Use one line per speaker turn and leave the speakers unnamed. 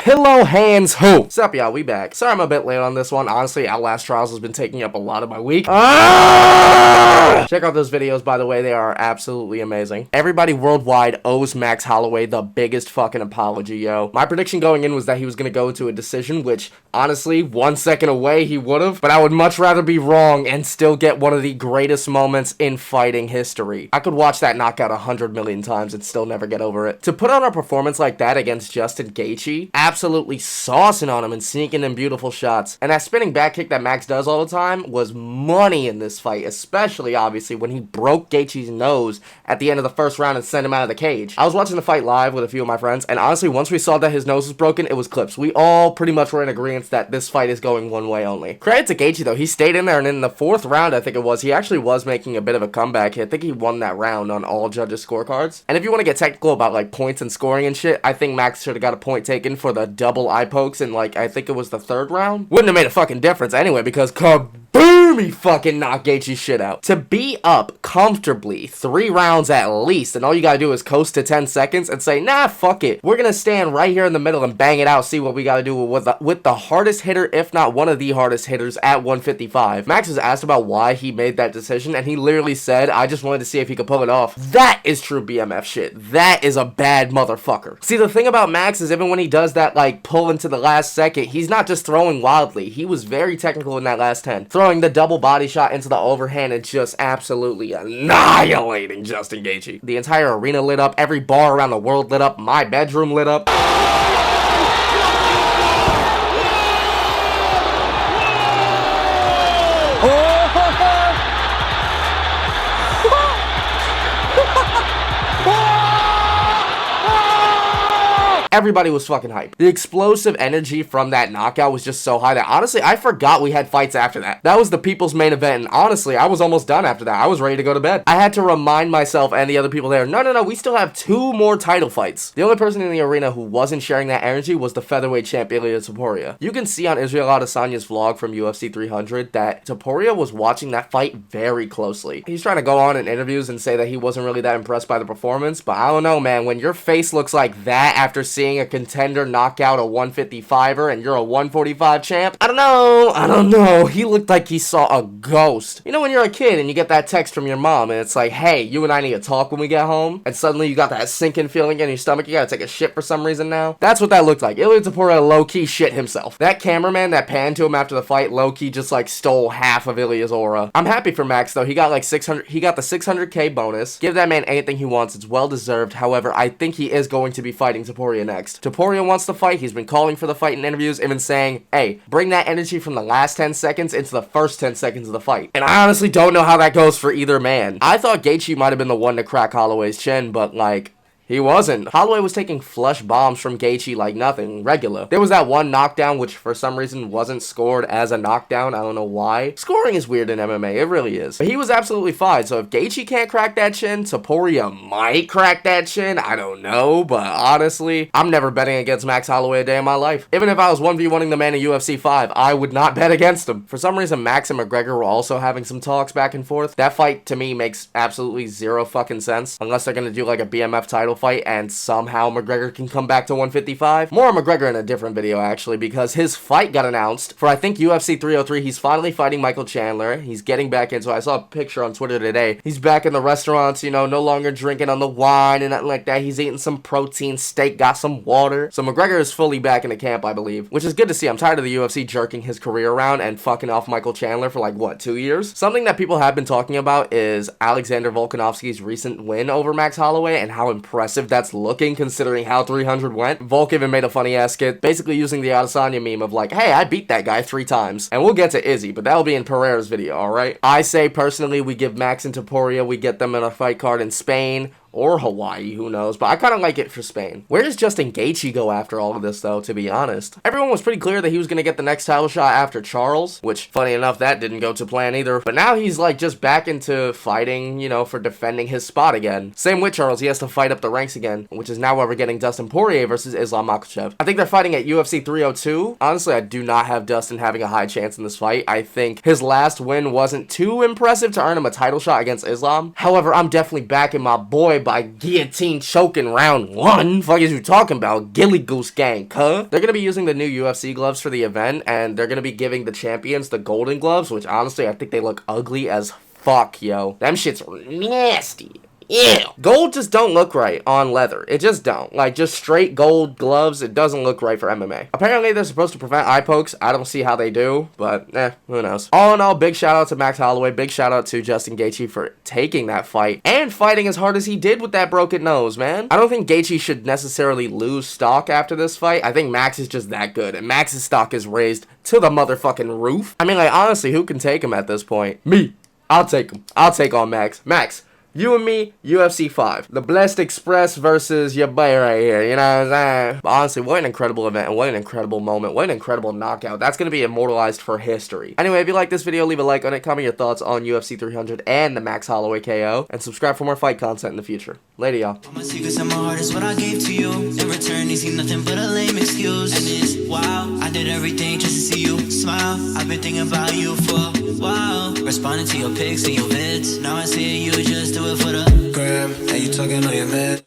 Pillow hands who? What's up, y'all? We back. Sorry I'm a bit late on this one. Honestly, Outlast Trials has been taking up a lot of my week. Check out those videos, by the way. They are absolutely amazing. Everybody worldwide owes Max Holloway the biggest fucking apology, yo. My prediction going in was that he was going to go to a decision, which, honestly, 1 second away he would have. But I would much rather be wrong and still get one of the greatest moments in fighting history. I could watch that knockout 100 million times and still never get over it. To put on a performance like that against Justin Gaethje, absolutely saucing on him and sneaking in beautiful shots. And that spinning back kick that Max does all the time was money in this fight, especially, obviously, when he broke Gaethje's nose at the end of the first round and sent him out of the cage. I was watching the fight live with a few of my friends, and honestly, once we saw that his nose was broken, it was clips. We all pretty much were in agreement that this fight is going one way only. Credit to Gaethje, though. He stayed in there, and in the fourth round, I think it was, he actually was making a bit of a comeback here. I think he won that round on all judges' scorecards. And if you want to get technical about, like, points and scoring and shit, I think Max should have got a point taken for the double eye pokes in, like, I think it was the third round. Wouldn't have made a fucking difference anyway, because kaboom, he fucking knocked Gaethje's shit out. To be up comfortably 3 rounds at least, and all you gotta do is coast to 10 seconds and say, nah, fuck it. We're gonna stand right here in the middle and bang it out, see what we gotta do with the hardest hitter, if not one of the hardest hitters at 155. Max was asked about why he made that decision, and he literally said, I just wanted to see if he could pull it off. That is true BMF shit. That is a bad motherfucker. See, the thing about Max is even when he does that, like, pull into the last second, he's not just throwing wildly. He was very technical in that last 10. Throwing the double body shot into the overhand and just absolutely annihilating Justin Gaethje. The entire arena lit up. Every bar around the world lit up. My bedroom lit up. Everybody was fucking hyped. The explosive energy from that knockout was just so high that honestly, I forgot we had fights after that. That was the people's main event, and honestly, I was almost done after that. I was ready to go to bed. I had to remind myself and the other people there, no, we still have 2 more title fights. The only person in the arena who wasn't sharing that energy was the featherweight champ Ilia Topuria. You can see on Israel Adesanya's vlog from UFC 300 that Topuria was watching that fight very closely. He's trying to go on in interviews and say that he wasn't really that impressed by the performance, but I don't know, man. When your face looks like that after seeing a contender knock out a 155er and you're a 145 champ, I don't know. He looked like he saw a ghost. You know when you're a kid and you get that text from your mom and it's like, hey, you and I need to talk when we get home, and suddenly you got that sinking feeling in your stomach, you gotta take a shit for some reason now? That's what that looked like. Ilia Topuria low-key shit himself. That cameraman that panned to him after the fight low-key just like stole half of Ilia's aura. I'm happy for Max though. He got like 600, he got the 600k bonus. Give that man anything he wants. It's well deserved. However, I think he is going to be fighting Topuria next. Topuria wants to fight. He's been calling for the fight in interviews, even saying, hey, bring that energy from the last 10 seconds into the first 10 seconds of the fight. And I honestly don't know how that goes for either man. I thought Gaethje might have been the one to crack Holloway's chin, but like, he wasn't. Holloway was taking flush bombs from Gaethje like nothing, regular. There was that one knockdown which for some reason wasn't scored as a knockdown. I don't know why. Scoring is weird in MMA, it really is. But he was absolutely fine, so if Gaethje can't crack that chin, Topuria might crack that chin. I don't know, but honestly, I'm never betting against Max Holloway a day in my life. Even if I was 1v1ing the man in UFC 5, I would not bet against him. For some reason, Max and McGregor were also having some talks back and forth. That fight, to me, makes absolutely zero fucking sense, unless they're gonna do like a BMF title fight and somehow McGregor can come back to 155. More on McGregor in a different video actually, because his fight got announced for I think UFC 303. He's finally fighting Michael Chandler. He's getting back into it. I saw a picture on Twitter today. He's back in the restaurants, you know, no longer drinking on the wine and nothing like that. He's eating some protein steak, got some water. So McGregor is fully back in the camp, I believe, which is good to see. I'm tired of the UFC jerking his career around and fucking off Michael Chandler for like, what, 2 years? Something that people have been talking about is Alexander Volkanovski's recent win over Max Holloway and how impressive that's looking considering how 300 went. Volk even made a funny ass skit basically using the Adesanya meme of like, hey, I beat that guy 3 times. And we'll get to Izzy, but that'll be in Pereira's video, alright? I say personally we give Max and Topuria, we get them in a fight card in Spain or Hawaii, who knows, but I kind of like it for Spain. Where does Justin Gaethje go after all of this, though, to be honest? Everyone was pretty clear that he was going to get the next title shot after Charles, which, funny enough, that didn't go to plan either, but now he's, like, just back into fighting, you know, for defending his spot again. Same with Charles, he has to fight up the ranks again, which is now why we're getting Dustin Poirier versus Islam Makhachev. I think they're fighting at UFC 302. Honestly, I do not have Dustin having a high chance in this fight. I think his last win wasn't too impressive to earn him a title shot against Islam. However, I'm definitely backing my boy Holloway by guillotine choking round 1. Fuck is you talking about? Gilly Goose Gang, huh? They're gonna be using the new UFC gloves for the event, and they're gonna be giving the champions the golden gloves, which honestly I think they look ugly as fuck, yo. Them shits are nasty. Ew. Gold just don't look right on leather. It just don't. Like, just straight gold gloves, it doesn't look right for MMA. Apparently, they're supposed to prevent eye pokes. I don't see how they do, but who knows. All in all, big shout out to Max Holloway. Big shout out to Justin Gaethje for taking that fight and fighting as hard as he did with that broken nose, man. I don't think Gaethje should necessarily lose stock after this fight. I think Max is just that good, and Max's stock is raised to the motherfucking roof. I mean, like, honestly, who can take him at this point? Me. I'll take him. I'll take on Max. Max. You and me, UFC 5. The Blessed Express versus your boy right here, you know what I'm saying? But honestly, what an incredible event, and what an incredible moment, what an incredible knockout. That's going to be immortalized for history. Anyway, if you like this video, leave a like on it, comment your thoughts on UFC 300 and the Max Holloway KO, and subscribe for more fight content in the future. Later, y'all.
My secrets and my heart is what I gave to you. In return, you see nothing but a lame excuse. And it's wow, I did everything just to see you smile. I've been thinking about you for a while. Responding to your pics and your vids. Now I see you just do it for the gram. And you talking on your man.